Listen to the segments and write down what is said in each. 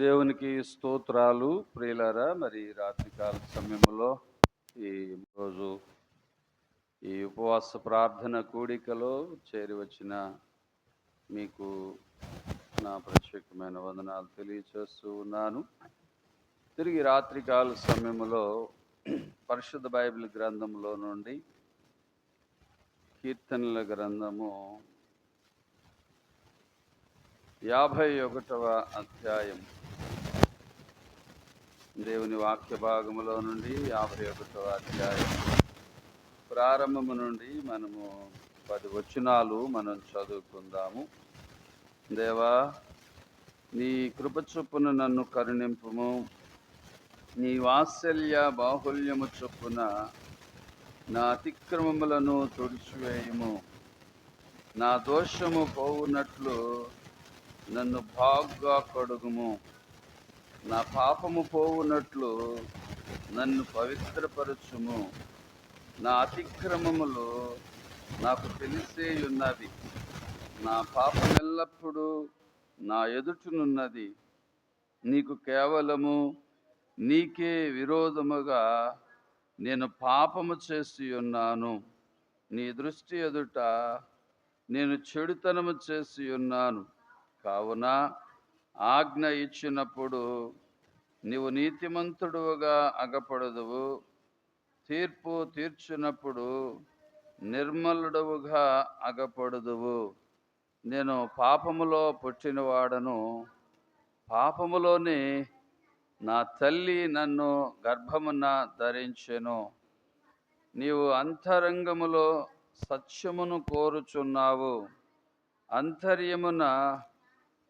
దేవునికి స్తోత్రాలు. ప్రియులారా, మరి రాత్రికాల సమయంలో ఈ రోజు ఈ ఉపవాస ప్రార్థన కూడికలో చేరి వచ్చిన మీకు నా ప్రత్యేకమైన వందనాలు తెలియచేస్తూ ఉన్నాను. తిరిగి రాత్రికాల సమయంలో పరిశుద్ధ బైబిల్ గ్రంథంలో నుండి కీర్తనల గ్రంథము 51వ అధ్యాయం, దేవుని వాక్య భాగములో నుండి 51వ అధ్యాయం ప్రారంభము నుండి మనము 10 వచనాలు మనం చదువుకుందాము. దేవా, నీ కృప చొప్పున నన్ను కరుణింపుము, నీ వాత్సల్య బాహుల్యము చొప్పున నా అతిక్రమములను తుడిచివేయుము. నా దోషము పోవునట్లు నన్ను బాగుగా కడుగుము, నా పాపము పోవునట్లు నన్ను పవిత్రపరచుము. నా అతిక్రమములు నాకు తెలిసే ఉన్నవి, నా పాపం ఎల్లప్పుడూ నా ఎదుటనున్నది. నీకు కేవలము నీకే విరోధముగా నేను పాపము చేసి ఉన్నాను. నీ దృష్టి ఎదుట నేను చెడుతనము చేసి ఉన్నాను. కావున ఆజ్ఞ ఇచ్చినప్పుడు నీవు నీతిమంతుడుగా అగపడదువు, తీర్పు తీర్చినప్పుడు నిర్మలుడవుగా అగపడదువు. నేను పాపములో పుట్టినవాడను, పాపములోనే నా తల్లి నన్ను గర్భమున ధరించెను. నీవు అంతరంగములో సత్యమును కోరుచున్నావు, అంతర్యమున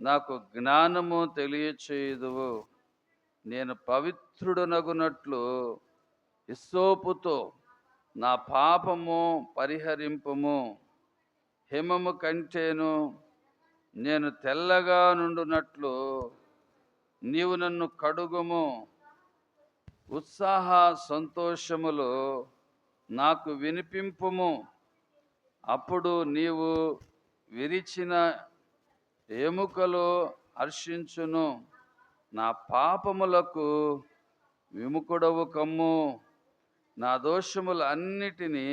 నాకు జ్ఞానము తెలియచేయుదువు. నేను పవిత్రుడనగునట్లు హిస్సోపుతో నా పాపము పరిహరింపుము. హిమము కంటేను నేను తెల్లగా నుండునట్లు నీవు నన్ను కడుగుము. ఉత్సాహ సంతోషములు నాకు వినిపింపుము. అప్పుడు నీవు విరిచిన ఎముకలు హర్షించును. నా పాపములకు విముఖుడవు కమ్ము, నా దోషములు అన్నిటినీ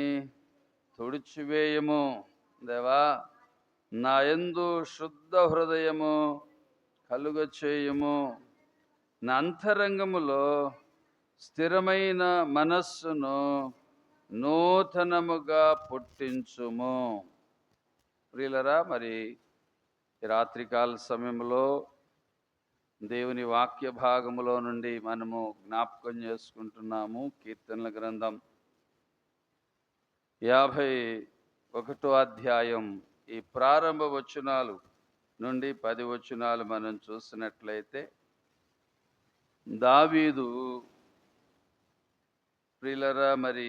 తుడిచివేయము. దేవా, నా యందు శుద్ధ హృదయము కలుగచేయుము. నా అంతరంగములో స్థిరమైన మనస్సును నూతనముగా పుట్టించుము. ప్రియులరా, మరి రాత్రికాల సమయంలో దేవుని వాక్య భాగములో నుండి మనము జ్ఞాపకం చేసుకుంటున్నాము. కీర్తనల గ్రంథం 51వ అధ్యాయం ఈ ప్రారంభ వచనాలు నుండి 10 వచనాలు మనం చూసినట్లయితే, దావీదు ప్రియులరా, మరి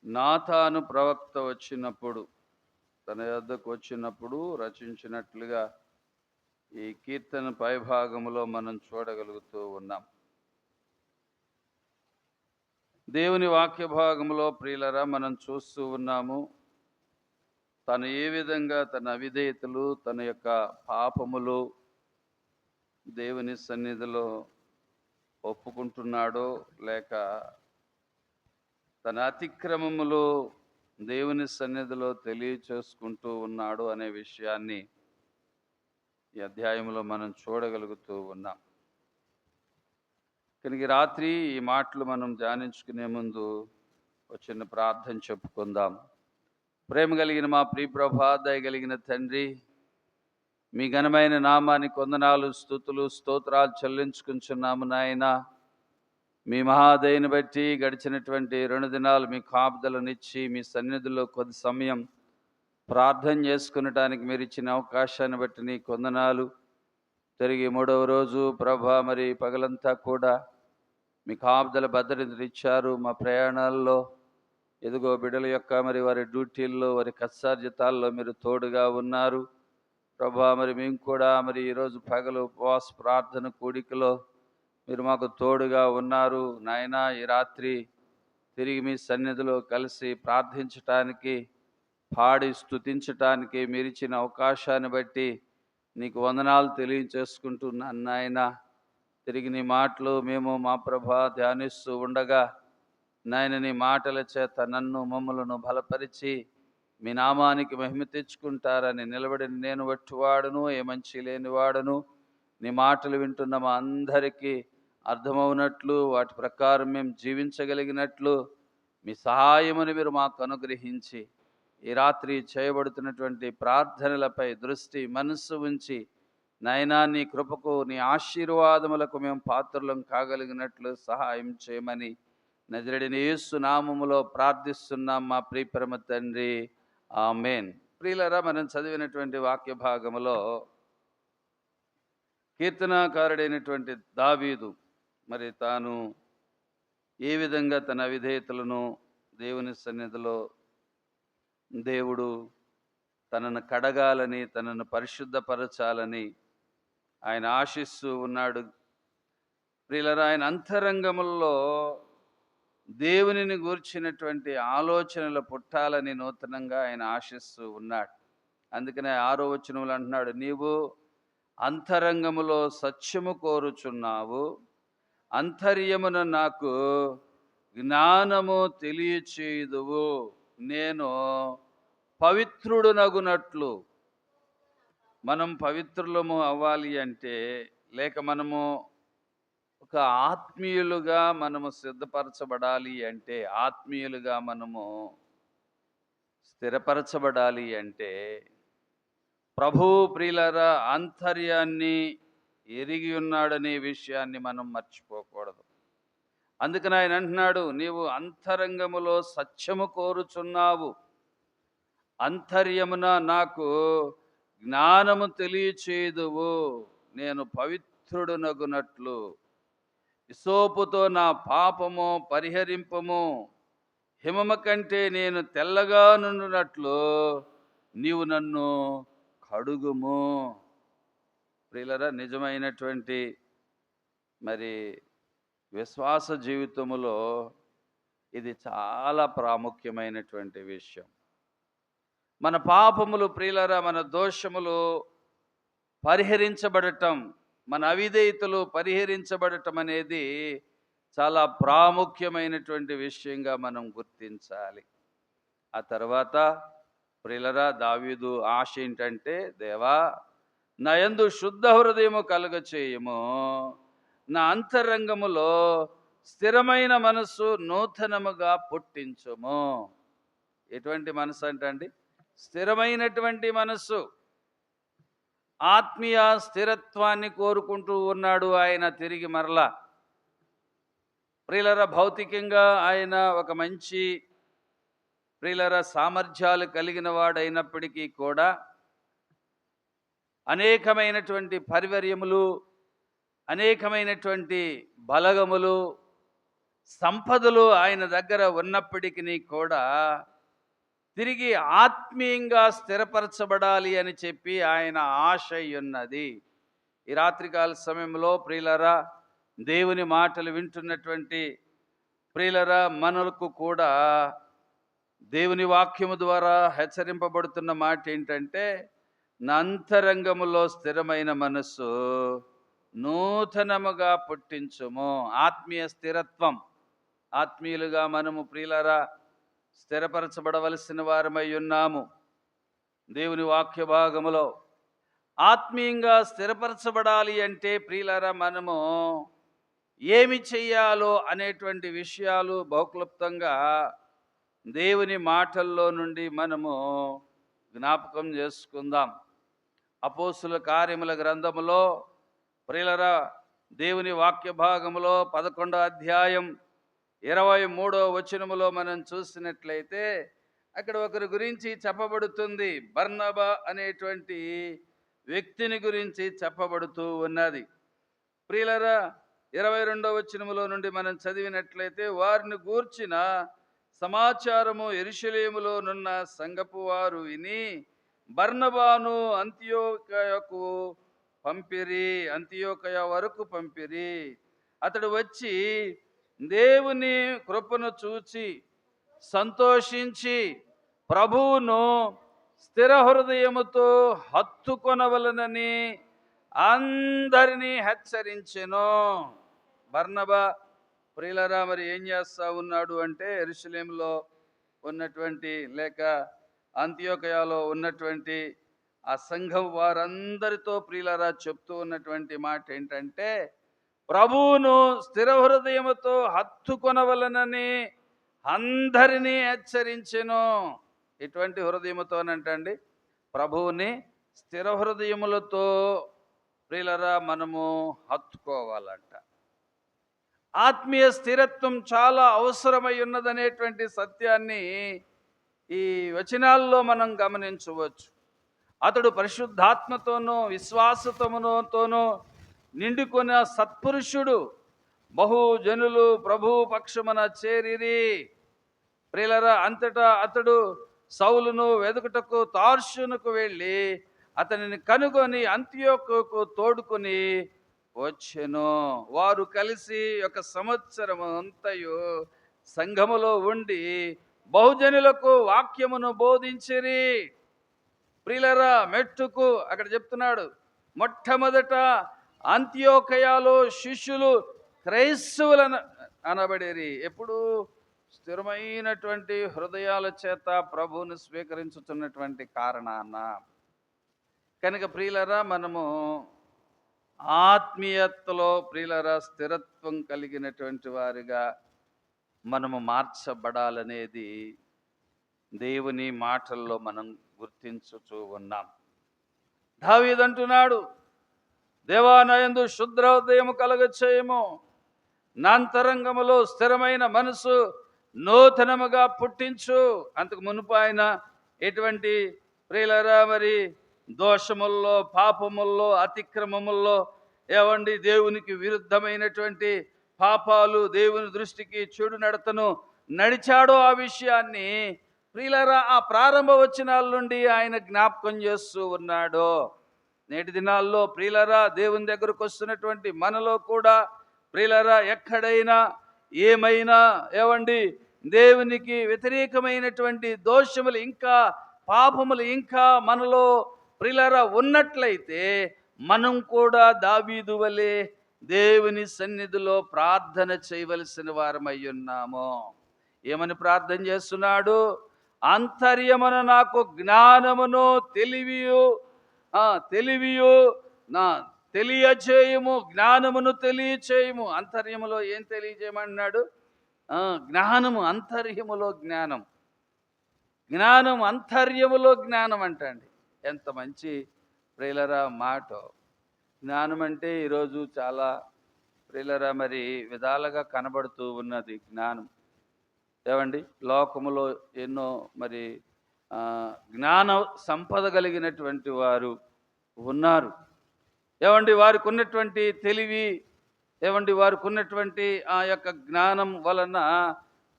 నాతాను ప్రవక్త వచ్చినప్పుడు, తన యొద్దకు వచ్చినప్పుడు రచించినట్లుగా ఈ కీర్తన పైభాగంలో మనం చూడగలుగుతూ ఉన్నాం. దేవుని వాక్య భాగంలో ప్రియులరా మనం చూస్తూ ఉన్నాము, తను ఏ విధంగా తన అవిధేయతలు, తన యొక్క పాపములు దేవుని సన్నిధిలో ఒప్పుకుంటున్నాడో, లేక తన అతిక్రమములు దేవుని సన్నిధిలో తెలియచేసుకుంటూ ఉన్నాడు అనే విషయాన్ని ఈ అధ్యాయంలో మనం చూడగలుగుతూ ఉన్నాం. కనుక రాత్రి ఈ మాటలు మనం ధ్యానించుకునే ముందు ఒక చిన్న ప్రార్థన చెప్పుకుందాం. ప్రేమ కలిగిన మా ప్రియప్రభా, దయగలిగిన తండ్రి, మీ ఘనమైన నామానికి వందనాలు, స్తుతులు, స్తోత్రాలు చెల్లించుకుంటున్నాము నాయనా. మీ మహాదయని బట్టి గడిచినటువంటి 2 దినాలు మీ కాపుదలనిచ్చి మీ సన్నిధిలో కొద్ది సమయం ప్రార్థన చేసుకునటానికి మీరు ఇచ్చిన అవకాశాన్ని బట్టి నీ వందనాలు. తిరిగి 3వ రోజు ప్రభా, మరి పగలంతా కూడా మీ కాపుదల భద్రతను ఇచ్చారు. మా ప్రయాణాల్లో ఎదుగో బిడ్డల యొక్క మరి వారి డ్యూటీల్లో, వారి కష్టార్జితాల్లో మీరు తోడుగా ఉన్నారు ప్రభా. మరి మేము కూడా మరి ఈరోజు పగలు ఉపవాస ప్రార్థన కూడికలో మీరు మాకు తోడుగా ఉన్నారు నాయనా. ఈ రాత్రి తిరిగి మీ సన్నిధిలో కలిసి ప్రార్థించటానికి, పాడి స్తుతించటానికి మీరు ఇచ్చిన అవకాశాన్ని బట్టి నీకు వందనాలు తెలియచేసుకుంటున్నాను నాయన. తిరిగి నీ మాటలు మేము మా ప్రభా ధ్యానిస్తూ ఉండగా నాయన నీ మాటల చేత నన్ను మమ్మలను బలపరిచి మీ నామానికి మహిమ తెచ్చుకుంటారని నిలబడిన నేను వట్టివాడును, ఏ మంచి లేనివాడును. నీ మాటలు వింటున్న మా అందరికీ అర్థమవునట్లు వాటి ప్రకారం మేము జీవించగలిగినట్లు మీ సహాయమును మీరు మాకు అనుగ్రహించి ఈ రాత్రి చేయబడుతున్నటువంటి ప్రార్థనలపై దృష్టి మనస్సు ఉంచి నాయనా నీ కృపకు నీ ఆశీర్వాదములకు మేము పాత్రలం కాగలిగినట్లు సహాయం చేయమని నజరేయుడైన యేసు నామములో ప్రార్థిస్తున్నాం మా ప్రియపరమ తండ్రి, ఆమేన్. ప్రియులారా, మనం చదివినటువంటి వాక్య భాగములో కీర్తనాకారుడైనటువంటి దావీదు మరి తాను ఏ విధంగా తన అవిధేయతలను దేవుని సన్నిధిలో దేవుడు తనను కడగాలని, తనను పరిశుద్ధపరచాలని ఆయన ఆశిస్తూ ఉన్నాడు. ప్రియులారా, ఆయన అంతరంగముల్లో దేవునిని గూర్చినటువంటి ఆలోచనలు పుట్టాలని నూతనంగా ఆయన ఆశిస్తూ ఉన్నాడు. అందుకనే 6వ వచనంలో అంటున్నాడు, నీవు అంతరంగములో సత్యము కోరుచున్నావు, అంతర్యమున నాకు జ్ఞానము తెలియచేయుదువు, నేను పవిత్రుడునగునట్లు. మనం పవిత్రులము అవ్వాలి అంటే, లేక మనము ఒక ఆత్మీయులుగా మనము సిద్ధపరచబడాలి అంటే, ఆత్మీయులుగా మనము స్థిరపరచబడాలి అంటే, ప్రభువు ప్రియులారా ఆంతర్యాన్ని ఎరిగి ఉన్నాడనే విషయాన్ని మనం మర్చిపోకూడదు. అందుకని ఆయన అంటున్నాడు, నీవు అంతరంగములో సత్యము కోరుచున్నావు, అంతర్యమున నాకు జ్ఞానము తెలియచేయుదువు, నేను పవిత్రుడునగునట్లు. హిసోపుతో నా పాపము పరిహరింపము, హిమము కంటే నేను తెల్లగా నుండునట్లు నీవు నన్ను కడుగుము. ప్రియులారా, నిజమైనటువంటి మరి విశ్వాస జీవితములో ఇది చాలా ప్రాముఖ్యమైనటువంటి విషయం. మన పాపములు ప్రియులారా, మన దోషములు పరిహరించబడటం, మన అవిధేయతలు పరిహరించబడటం అనేది చాలా ప్రాముఖ్యమైనటువంటి విషయంగా మనం గుర్తించాలి. ఆ తర్వాత ప్రియులారా, దావీదు ఆశ ఏంటంటే, దేవా నా యందు శుద్ధ హృదయము కలుగచేయుము, నా అంతరంగములో స్థిరమైన మనస్సు నూతనముగా పుట్టించుము. ఎటువంటి మనసు అంటండి? స్థిరమైనటువంటి మనస్సు. ఆత్మీయ స్థిరత్వాన్ని కోరుకుంటూ ఉన్నాడు ఆయన తిరిగి మరలా. ప్రియులారా, భౌతికంగా ఆయన ఒక మంచి ప్రియులారా సామర్థ్యాలు కలిగిన వాడైనప్పటికీ కూడా అనేకమైనటువంటి పరివర్యములు, అనేకమైనటువంటి బలగములు, సంపదలు ఆయన దగ్గర ఉన్నప్పటికీ కూడా తిరిగి ఆత్మీయంగా స్థిరపరచబడాలి అని చెప్పి ఆయన ఆశ ఉన్నది. ఈ రాత్రికాల సమయంలో ప్రియులారా, దేవుని మాటలు వింటున్నటువంటి ప్రియులారా, మనకు కూడా దేవుని వాక్యము ద్వారా హెచ్చరింపబడుతున్న మాట ఏంటంటే, నా అంతరంగములో స్థిరమైన మనస్సు నూతనముగా పుట్టించుము. ఆత్మీయ స్థిరత్వం. ఆత్మీయులుగా మనము ప్రియులారా స్థిరపరచబడవలసిన వారమై ఉన్నాము. దేవుని వాక్య భాగములో ఆత్మీయంగా స్థిరపరచబడాలి అంటే ప్రియులారా, మనము ఏమి చెయ్యాలో అనేటువంటి విషయాలు బహుక్లుప్తంగా దేవుని మాటల్లో నుండి మనము జ్ఞాపకం చేసుకుందాం. అపోస్తుల కార్యముల గ్రంథములో ప్రియులారా, దేవుని వాక్య భాగములో 11వ అధ్యాయం 23వ వచనములో మనం చూసినట్లయితే అక్కడ ఒకరి గురించి చెప్పబడుతుంది. బర్నబా అనేటువంటి వ్యక్తిని గురించి చెప్పబడుతూ ఉన్నది. ప్రియులారా, 22వ వచనములో నుండి మనం చదివినట్లయితే, వారిని గూర్చిన సమాచారము యెరూషలేములో నున్న సంఘపు వారు విని బర్నబాను అంతియోకయకు పంపిరి, అంతియోకయ వరకు పంపిరి. అతడు వచ్చి దేవుని కృపను చూచి సంతోషించి ప్రభువును స్థిర హృదయముతో హత్తుకొనవలనని అందరినీ హెచ్చరించెను. బర్నబా ప్రియులరా మరి ఏం చేస్తా ఉన్నాడు అంటే, యెరూషలేములో ఉన్నటువంటి లేక అంతియోకయలో ఉన్నటువంటి ఆ సంఘం వారందరితో ప్రియులరా చెప్తూ ఉన్నటువంటి మాట ఏంటంటే, ప్రభువును స్థిర హృదయముతో హత్తుకొనవలనని అందరినీ హెచ్చరించెను. ఎటువంటి హృదయముతోనంటండి? ప్రభువుని స్థిర హృదయములతో ప్రియులరా మనము హత్తుకోవాలంట. ఆత్మీయ స్థిరత్వం చాలా అవసరమై ఉన్నదనేటువంటి సత్యాన్ని ఈ వచనాల్లో మనం గమనించవచ్చు. అతడు పరిశుద్ధాత్మతోనూ విశ్వాసతోనూ నిండుకొన్న సత్పురుషుడు. బహుజనులు ప్రభు పక్షమున చేరిరి. ప్రియులరా, అంతటా అతడు సౌలును వెదుకుటకు తార్షునకు వెళ్ళి అతనిని కనుగొని అంతియోకుకు తోడుకొని వచ్చెను. వారు కలిసి 1 సంవత్సరం అంతయు సంఘములో ఉండి బహుజనులకు వాక్యమును బోధించిరి. ప్రియులరా, మెట్టుకు అక్కడ చెప్తున్నాడు, మొట్టమొదట అంతియోకయలో శిష్యులు క్రైస్తవులను అనబడేరి. ఎప్పుడు? స్థిరమైనటువంటి హృదయాల చేత ప్రభువుని స్వీకరించుతున్నటువంటి కారణాన. కనుక ప్రియులరా, మనము ఆత్మీయతలో ప్రియులరా స్థిరత్వం కలిగినటువంటి వారిగా మనము మార్చబడాలనేది దేవుని మాటల్లో మనం గుర్తించుతూ ఉన్నాం. దావీదు అంటున్నాడు, దేవా నాయందు శుద్ధ హృదయము కలగచేయము, నా అంతరంగములో స్థిరమైన మనసు నూతనముగా పుట్టించు. అంతకు మునుపు ఆయన ఎటువంటి ప్రియులరా మరి దోషముల్లో, పాపముల్లో, అతిక్రమముల్లో దేవునికి విరుద్ధమైనటువంటి పాపాలు, దేవుని దృష్టికి చెడు నడతను నడిచాడో ఆ విషయాన్ని ప్రియులరా ఆ ప్రారంభ వచనాల నుండి ఆయన జ్ఞాపకం చేస్తూ ఉన్నాడు. నేటి దినాల్లో ప్రియులరా దేవుని దగ్గరకు వస్తున్నటువంటి మనలో కూడా ప్రియులరా ఎక్కడైనా ఏమైనా దేవునికి వ్యతిరేకమైనటువంటి దోషములు ఇంకా పాపములు ఇంకా మనలో ప్రియులరా ఉన్నట్లయితే మనం కూడా దావీదు వలె దేవుని సన్నిధిలో ప్రార్థన చేయవలసిన వారమై ఉన్నాము. ఏమని ప్రార్థన చేస్తున్నాడు? అంతర్యమున నాకు జ్ఞానమును తెలివియు నా తెలియచేయము, జ్ఞానమును తెలియచేయము. అంతర్యములో ఏం తెలియజేయమన్నాడు? జ్ఞానము. అంతర్యములో జ్ఞానం. జ్ఞానం అంతర్యములో జ్ఞానం అంటండి. ఎంత మంచి ప్రియులరా మాట. జ్ఞానం అంటే ఈరోజు చాలా ప్రియులరా మరి విధాలుగా కనబడుతూ ఉన్నది జ్ఞానం. లోకములో ఎన్నో మరి జ్ఞాన సంపద కలిగినటువంటి వారు ఉన్నారు. వారికి ఉన్నటువంటి తెలివి, వారికి ఉన్నటువంటి ఆ యొక్క జ్ఞానం వలన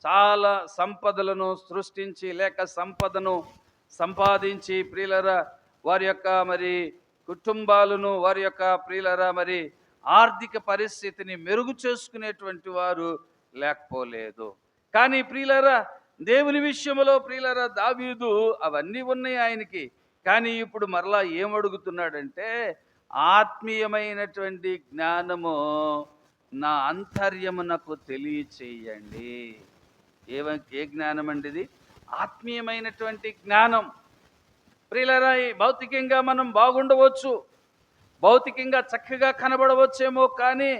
చాలా సంపదలను సృష్టించి లేక సంపదను సంపాదించి ప్రియులరా వారి యొక్క మరి కుటుంబాలను, వారి యొక్క ప్రియులరా మరి ఆర్థిక పరిస్థితిని మెరుగు చేసుకునేటువంటి వారు లేకపోలేదు. కానీ ప్రియులరా దేవుని విషయంలో ప్రియులరా దావీదు అవన్నీ ఉన్నాయి ఆయనకి. కానీ ఇప్పుడు మరలా ఏమడుగుతున్నాడంటే, ఆత్మీయమైనటువంటి జ్ఞానము నా అంతర్యమునకు తెలియచేయండి. ఏ జ్ఞానం అండి ఇది? ఆత్మీయమైనటువంటి జ్ఞానం. ప్రియులరా, భౌతికంగా మనం బాగుండవచ్చు, భౌతికంగా చక్కగా కనబడవచ్చేమో, కానీ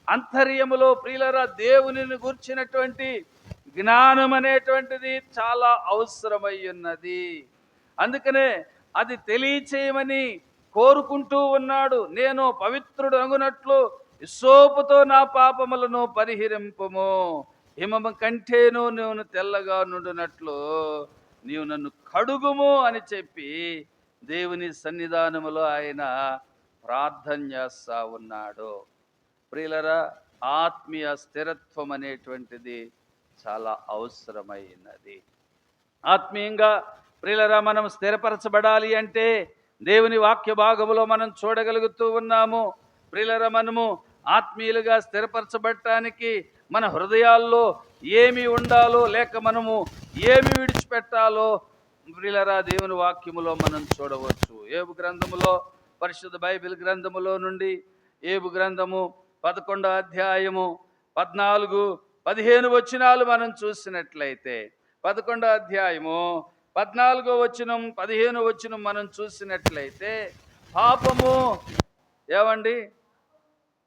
అంతర్యములో ప్రియులరా దేవునిని గుర్చినటువంటి జ్ఞానం అనేటువంటిది చాలా అవసరమై ఉన్నది. అందుకనే అది తెలియచేయమని కోరుకుంటూ ఉన్నాడు. నేను పవిత్రుడు అగునట్లు హిస్సోపుతో నా పాపములను పరిహరింపుము, హిమము కంటేను నేను తెల్లగా నుండినట్లు నీవు నన్ను కడుగుము అని చెప్పి దేవుని సన్నిధానములో ఆయన ప్రార్థన చేస్తా ఉన్నాడు. ప్రియులరా, ఆత్మీయ స్థిరత్వం అనేటువంటిది చాలా అవసరమైనది. ఆత్మీయంగా ప్రియులరా మనం స్థిరపరచబడాలి అంటే దేవుని వాక్య భాగములో మనం చూడగలుగుతూ ఉన్నాము. ప్రియులరా, మనము ఆత్మీయులుగా స్థిరపరచబడటానికి మన హృదయాల్లో ఏమి ఉండాలో లేక మనము ఏమి విడిచిపెట్టాలో ప్రియులారా దేవుని వాక్యములో మనం చూడవచ్చు. యోబు గ్రంథములో, పరిశుద్ధ బైబిల్ గ్రంథములో నుండి యోబు గ్రంథము 11వ అధ్యాయము 14, 15 వచనాలు మనం చూసినట్లయితే, 11వ అధ్యాయము 14వ వచనం 15వ వచనం మనం చూసినట్లయితే, పాపము ఏమండి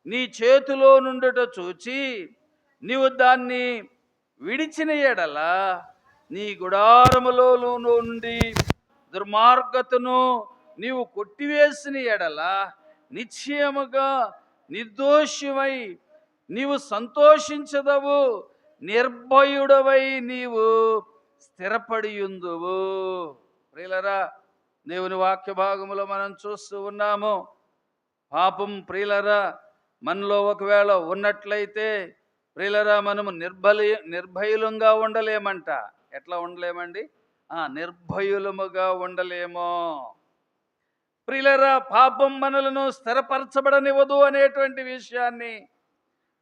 నీ చేతిలో నుండుట చూచి నీవు దాన్ని విడిచిన ఎడల, నీ గుడారములో నుండి దుర్మార్గతను నీవు కొట్టివేసిన ఎడల, నిశ్చయముగా నిర్దోషమై నీవు సంతోషించదవు, నిర్భయుడవై నీవు స్థిరపడియుందువు. ప్రియులరా, దేవుని వాక్య భాగములో మనం చూస్తూ ఉన్నాము. పాపం ప్రియులరా మనలో ఒకవేళ ఉన్నట్లయితే ప్రియులరా మనము నిర్భయులంగా ఉండలేమంట. ఎట్లా ఉండలేమండి? నిర్భయులముగా ఉండలేమో. ప్రియులరా, పాపం మనలను స్థిరపరచబడనివ్వదు అనేటువంటి విషయాన్ని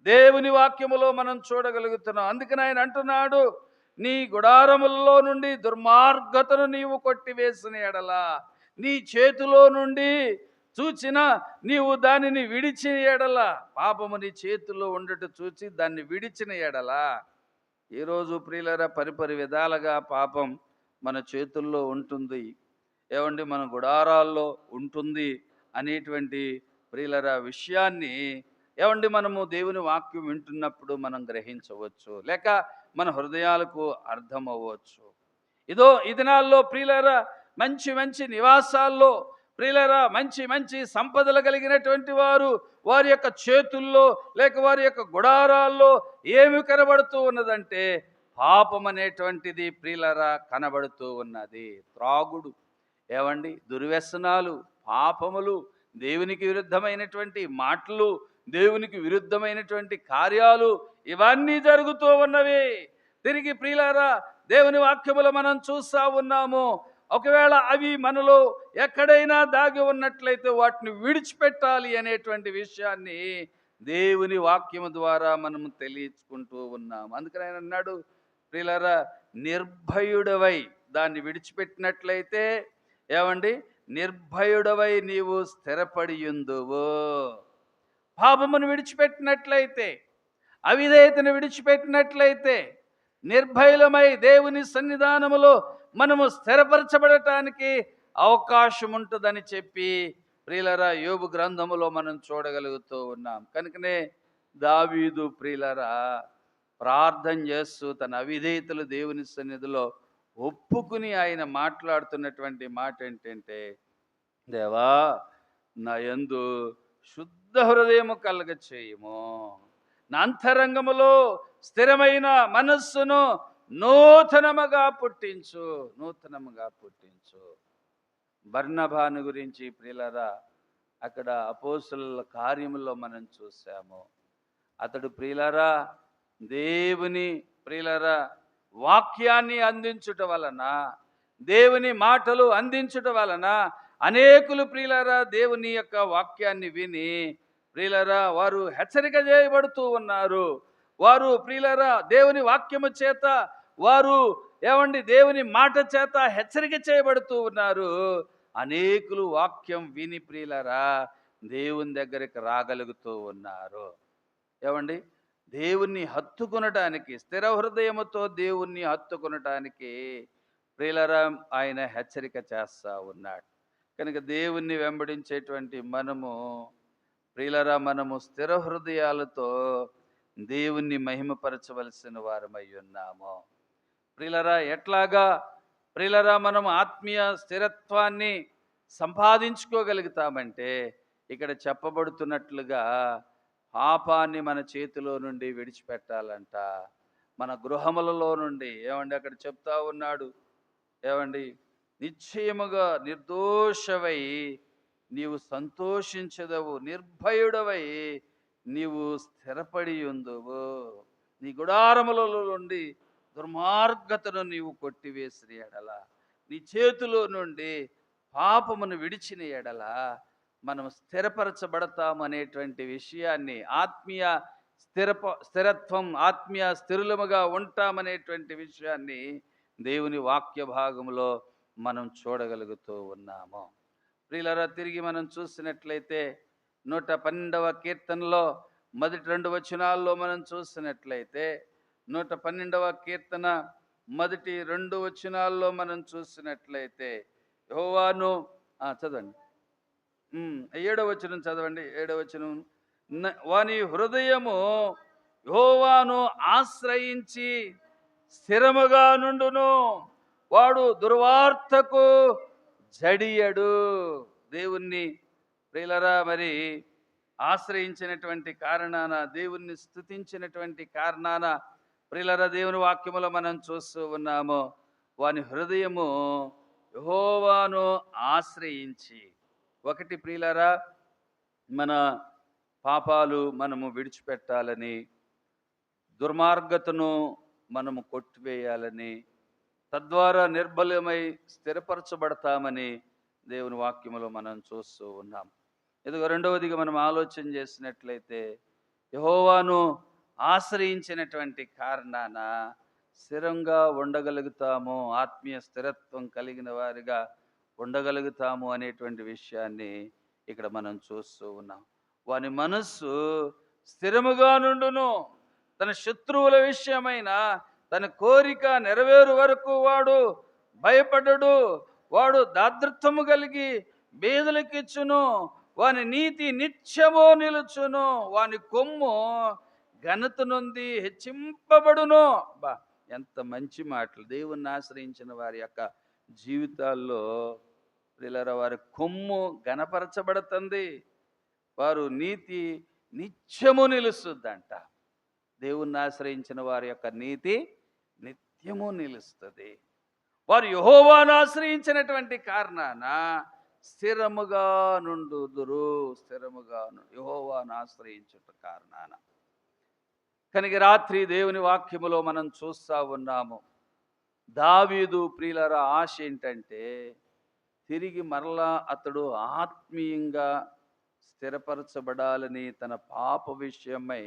దేవుని వాక్యములో మనం చూడగలుగుతున్నాం. అందుకని ఆయన అంటున్నాడు, నీ గుడారములలో నుండి దుర్మార్గతను నీవు కొట్టివేసిన ఎడల, నీ చేతిలో నుండి చూచిన నీవు దానిని విడిచిన ఎడల, పాపము నీ చేతిలో ఉండట చూచి దాన్ని విడిచిన ఎడల. ఈరోజు ప్రియులరా పరిపరి విధాలుగా పాపం మన చేతుల్లో ఉంటుంది, ఏమండి మన గుడారాల్లో ఉంటుంది అనేటువంటి ప్రియులరా విషయాన్ని ఏమండి మనము దేవుని వాక్యం వింటున్నప్పుడు మనం గ్రహించవచ్చు, లేక మన హృదయాలకు అర్థం అవ్వచ్చు. ఈ దినాల్లో ప్రియులరా మంచి మంచి నివాసాల్లో ప్రియులరా మంచి మంచి సంపదలు కలిగినటువంటి వారు, వారి యొక్క చేతుల్లో లేక వారి యొక్క గుడారాల్లో ఏమి కనబడుతూ ఉన్నదంటే పాపం అనేటువంటిది ప్రియులరా కనబడుతూ ఉన్నది. త్రాగుడు, ఏమండి దుర్వ్యసనాలు, పాపములు, దేవునికి విరుద్ధమైనటువంటి మాటలు, దేవునికి విరుద్ధమైనటువంటి కార్యాలు, ఇవన్నీ జరుగుతూ ఉన్నవి. తిరిగి ప్రియులారా దేవుని వాక్యములో మనం చూస్తూ ఉన్నాము. ఒకవేళ అవి మనలో ఎక్కడైనా దాగి ఉన్నట్లయితే వాటిని విడిచిపెట్టాలి అనేటువంటి విషయాన్ని దేవుని వాక్యము ద్వారా మనము తెలియచుకుంటూ ఉన్నాము. అందుకని ఆయన అన్నాడు, ప్రియులారా నిర్భయుడవై దాన్ని విడిచిపెట్టినట్లయితే, ఏమండి నిర్భయుడవై నీవు స్థిరపడియుందువు. పాపమును విడిచిపెట్టినట్లయితే, అవిధేయతను విడిచిపెట్టినట్లయితే, నిర్భయులమై దేవుని సన్నిధానములో మనము స్థిరపరచబడటానికి అవకాశం ఉంటుందని చెప్పి ప్రియులరా యోబు గ్రంథములో మనం చూడగలుగుతూ ఉన్నాం. కనుకనే దావీదు ప్రియులరా ప్రార్థన చేస్తూ తన అవిధేయతలు దేవుని సన్నిధిలో ఒప్పుకుని ఆయన మాట్లాడుతున్నటువంటి మాట ఏంటంటే, దేవా నా యందు శుద్ధ హృదయము కలగ చేయము, నా అంతరంగములో స్థిరమైన మనస్సును నూతనముగా పుట్టించు. బర్నబాను గురించి ప్రియులరా అక్కడ అపోస్తలుల కార్యములో మనం చూసాము. అతడు ప్రియులరా దేవుని ప్రియులరా వాక్యాన్ని అందించుట వలన, దేవుని మాటలు అందించుట వలన అనేకులు ప్రియులరా దేవుని యొక్క వాక్యాన్ని విని ప్రియులరా వారు హెచ్చరిక చేయబడుతూ ఉన్నారు. వారు ప్రియులరా దేవుని వాక్యము చేత, వారు ఏమండి దేవుని మాట చేత హెచ్చరిక చేయబడుతూ ఉన్నారు. అనేకులు వాక్యం విని ప్రియులరా దేవుని దగ్గరికి రాగలుగుతూ ఉన్నారు. ఏమండి దేవుణ్ణి హత్తుకొనటానికి, స్థిర హృదయముతో దేవుణ్ణి హత్తుకొనటానికి ప్రియులరా ఆయన హెచ్చరిక చేస్తూ ఉన్నాడు. కనుక దేవుణ్ణి వెంబడించేటువంటి మనము ప్రియులరా మనము స్థిర హృదయాలతో దేవుణ్ణి మహిమపరచవలసిన వారమై ఉన్నాము. ప్రియులరా ఎట్లాగా ప్రియులరా మనం ఆత్మీయ స్థిరత్వాన్ని సంపాదించుకోగలుగుతామంటే, ఇక్కడ చెప్పబడుతున్నట్లుగా పాపాన్ని మన చేతిలో నుండి విడిచిపెట్టాలంట. మన గృహములలో నుండి, ఏమండి అక్కడ చెప్తా ఉన్నాడు, ఏమండి నిశ్చయముగా నిర్దోషవై నీవు సంతోషించదవు, నిర్భయుడవై నీవు స్థిరపడి ఉందువు, నీ గుడారములలో నుండి దుర్మార్గతను నీవు కొట్టివేసిన ఎడల, నీ చేతిలో నుండి పాపమును విడిచిన ఎడల మనం స్థిరపరచబడతాం అనేటువంటి విషయాన్ని, ఆత్మీయ స్థిరత్వం, ఆత్మీయ స్థిరులముగా ఉంటామనేటువంటి విషయాన్ని దేవుని వాక్య భాగంలో మనం చూడగలుగుతూ ఉన్నాము. ప్రియులారా, తిరిగి మనం చూసినట్లయితే 112వ కీర్తనలో మొదటి 2 వచనాల్లో మనం చూసినట్లయితే 112వ కీర్తన మొదటి 2 వచనాల్లో మనం చూసినట్లయితే యెహోవాను చదవండి. 7వ వచనం చదవండి. 7వ వచనం, వాని హృదయము యెహోవాను ఆశ్రయించి స్థిరముగా నుండును, వాడు దుర్వార్తకు జడియడు. దేవుణ్ణి ప్రియులరా మరి ఆశ్రయించినటువంటి కారణాన, దేవుణ్ణి స్తుతించినటువంటి కారణాన ప్రియులరా దేవుని వాక్యములో మనం చూస్తూ ఉన్నాము, వాని హృదయము యెహోవాను ఆశ్రయించి. ఒకటి ప్రియులరా, మన పాపాలు మనము విడిచిపెట్టాలని, దుర్మార్గతను మనము కొట్టివేయాలని, తద్వారా నిర్బలమై స్థిరపరచబడతామని దేవుని వాక్యములో మనం చూస్తూ ఉన్నాం. ఇదిగో రెండవదిగా మనం ఆలోచన చేసినట్లయితే, యెహోవాను ఆశ్రయించినటువంటి కారణాన స్థిరంగా ఉండగలుగుతాము, ఆత్మీయ స్థిరత్వం కలిగిన వారిగా ఉండగలుగుతాము అనేటువంటి విషయాన్ని ఇక్కడ మనం చూస్తూ ఉన్నాం. వాని మనస్సు స్థిరముగా నుండును, తన శత్రువుల విషయమైన తన కోరిక నెరవేరు వరకు వాడు భయపడడు, వాడు దాతృత్వము కలిగి బేదలకిచ్చును, వాని నీతి నిత్యము నిలుచును, వాని కొమ్ము ఘనత నొంది హెచ్చింపబడును. ఎంత మంచి మాటలు! దేవుణ్ణి ఆశ్రయించిన వారి యొక్క జీవితాల్లో ప్రియులారా, వారి కొమ్ము ఘనపరచబడుతుంది, వారు నీతి నిత్యము నిలుస్తుందంట. దేవుణ్ణి ఆశ్రయించిన వారి యొక్క నీతి నిత్యము నిలుస్తుంది. వారు యెహోవాను ఆశ్రయించినటువంటి కారణాన స్థిరముగా నుండుదురు. స్థిరముగా యెహోవాను ఆశ్రయించుట కారణాన. కనుక రాత్రి దేవుని వాక్యములో మనం చూస్తూ ఉన్నాము, దావీదు ప్రియులారా ఆశ ఏంటంటే, తిరిగి మరలా అతడు ఆత్మీయంగా స్థిరపరచబడాలని, తన పాప విషయమై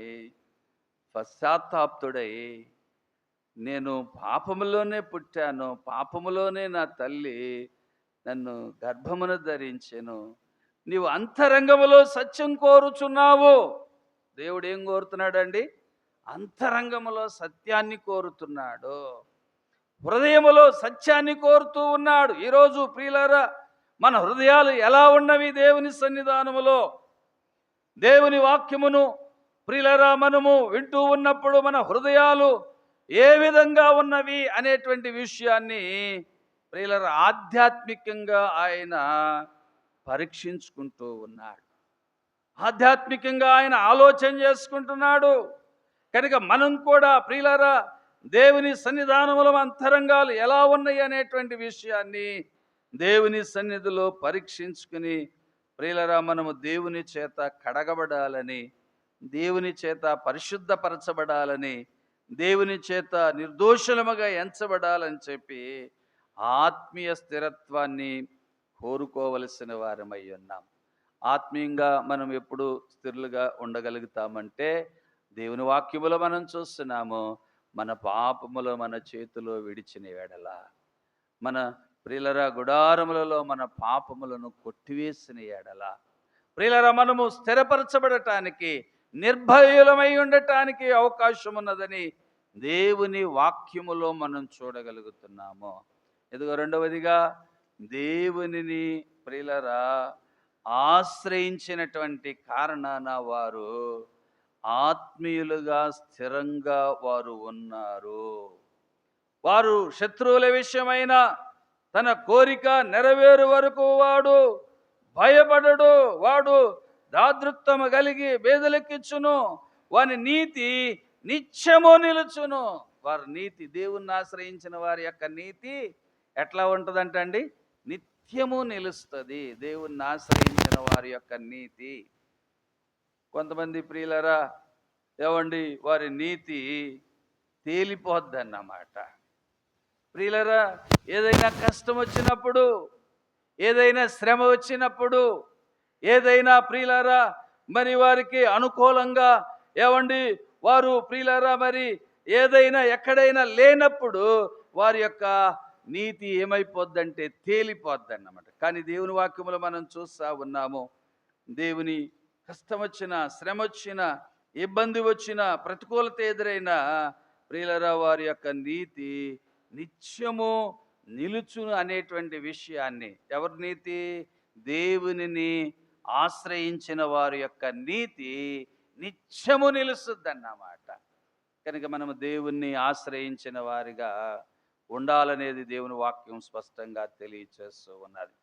పశ్చాత్తాప్తుడై, నేను పాపములోనే పుట్టాను, పాపములోనే నా తల్లి నన్ను గర్భమున ధరించెను, నీవు అంతరంగములో సత్యం కోరుచున్నావు. దేవుడు ఏం కోరుతున్నాడండి? అంతరంగములో సత్యాన్ని కోరుతున్నాడు, హృదయములో సత్యాన్ని కోరుతూ ఉన్నాడు. ఈరోజు ప్రియులారా, మన హృదయాలు ఎలా ఉన్నవి దేవుని సన్నిధానములో? దేవుని వాక్యమును ప్రియులారా మనము వింటూ ఉన్నప్పుడు మన హృదయాలు ఏ విధంగా ఉన్నవి అనేటువంటి విషయాన్ని ప్రియులారా ఆధ్యాత్మికంగా ఆయన పరీక్షించుకుంటూ ఉన్నాడు, ఆధ్యాత్మికంగా ఆయన ఆలోచన చేసుకుంటున్నాడు. కనుక మనం కూడా ప్రియులారా దేవుని సన్నిధానములో అంతరంగాలు ఎలా ఉన్నాయి అనేటువంటి విషయాన్ని దేవుని సన్నిధిలో పరీక్షించుకుని ప్రియులారా మనము దేవుని చేత కడగబడాలని, దేవుని చేత పరిశుద్ధపరచబడాలని, దేవుని చేత నిర్దోషులముగా ఎంచబడాలని చెప్పి ఆత్మీయ స్థిరత్వాన్ని కోరుకోవలసిన వారమై ఉన్నాం. ఆత్మీయంగా మనం ఎప్పుడు స్థిరులుగా ఉండగలుగుతామంటే, దేవుని వాక్యములో మనం చూస్తున్నాము, మన పాపములో మన చేతిలో విడిచిన ఎడల, మన ప్రియులరా గుడారములలో మన పాపములను కొట్టివేసిన ఎడల, ప్రియులరా మనము స్థిరపరచబడటానికి, నిర్భయులమై ఉండటానికి అవకాశం ఉన్నదని దేవుని వాక్యములో మనం చూడగలుగుతున్నాము. ఇదిగో రెండవదిగా, దేవునిని ప్రియులరా ఆశ్రయించినటువంటి కారణాన వారు ఆత్మీయులుగా స్థిరంగా వారు ఉన్నారు. వారు శత్రువుల విషయమైన తన కోరిక నెరవేరు వరకు వాడు భయపడడు, వాడు దాతృత్వము కలిగి బేదలకిచ్చును, వాని నీతి నిత్యము నిలుచును. వారి నీతి, దేవుణ్ణి ఆశ్రయించిన వారి యొక్క నీతి ఎట్లా ఉంటుందంటండి? నిత్యము నిలుస్తుంది. దేవుణ్ణి ఆశ్రయించిన వారి యొక్క నీతి. కొంతమంది ప్రియులరా ఏవండి, వారి నీతి తేలిపోద్దన్నమాట. ప్రియులరా, ఏదైనా కష్టం వచ్చినప్పుడు, ఏదైనా శ్రమ వచ్చినప్పుడు, ఏదైనా ప్రియులరా మరి వారికి అనుకూలంగా ఏవండి వారు ప్రియులరా మరి ఏదైనా ఎక్కడైనా లేనప్పుడు వారి యొక్క నీతి ఏమైపోద్దంటే తేలిపోద్ది అన్నమాట. కానీ దేవుని వాక్యములో మనం చూస్తూ ఉన్నాము, దేవుని కష్టం వచ్చిన, శ్రమ వచ్చిన, ఇబ్బంది వచ్చిన, ప్రతికూలత ఎదురైన ప్రియులరా వారి యొక్క నీతి నిత్యము నిలుచును అనేటువంటి విషయాన్ని, ఎవరి నీతి? దేవునిని ఆశ్రయించిన వారి యొక్క నీతి నిత్యము నిలుస్తుందన్నమాట. కనుక మనము దేవుణ్ణి ఆశ్రయించిన వారిగా ఉండాలనేది దేవుని వాక్యం స్పష్టంగా తెలియచేస్తూ ఉన్నది.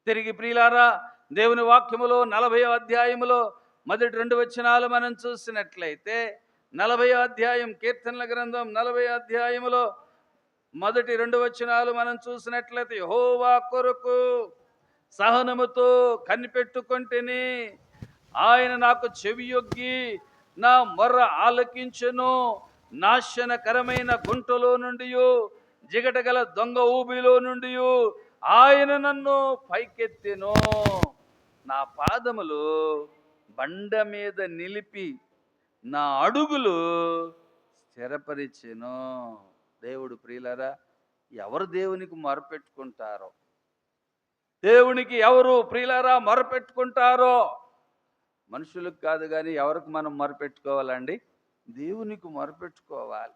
తిరిగి ప్రియులారా, దేవుని వాక్యములో 40వ అధ్యాయములో మొదటి 2 వచనాలు మనం చూసినట్లయితే, 40వ అధ్యాయం, కీర్తనల గ్రంథం 40వ అధ్యాయములో మొదటి 2 వచనాలు మనం చూసినట్లయితే, యెహోవా కొరకు సహనముతో కనిపెట్టుకొంటిని, ఆయన నాకు చెవియొగ్గి నా మొర్ర ఆలకించెను. నాశనకరమైన గుంటలో నుండి, జిగటగల దొంగ ఊబిలో నుండి ఆయన నన్ను పైకెత్తెను. నా పాదములు బండ మీద నిలిపి నా అడుగులు స్థిరపరిచెను. దేవుడు ప్రియులారా, ఎవరు దేవునికి మొరపెట్టుకుంటారో, దేవునికి ఎవరు ప్రియులారా మొరపెట్టుకుంటారో, మనుషులకు కాదు కానీ ఎవరికి మనం మొరపెట్టుకోవాలండి? దేవునికి మొరపెట్టుకోవాలి.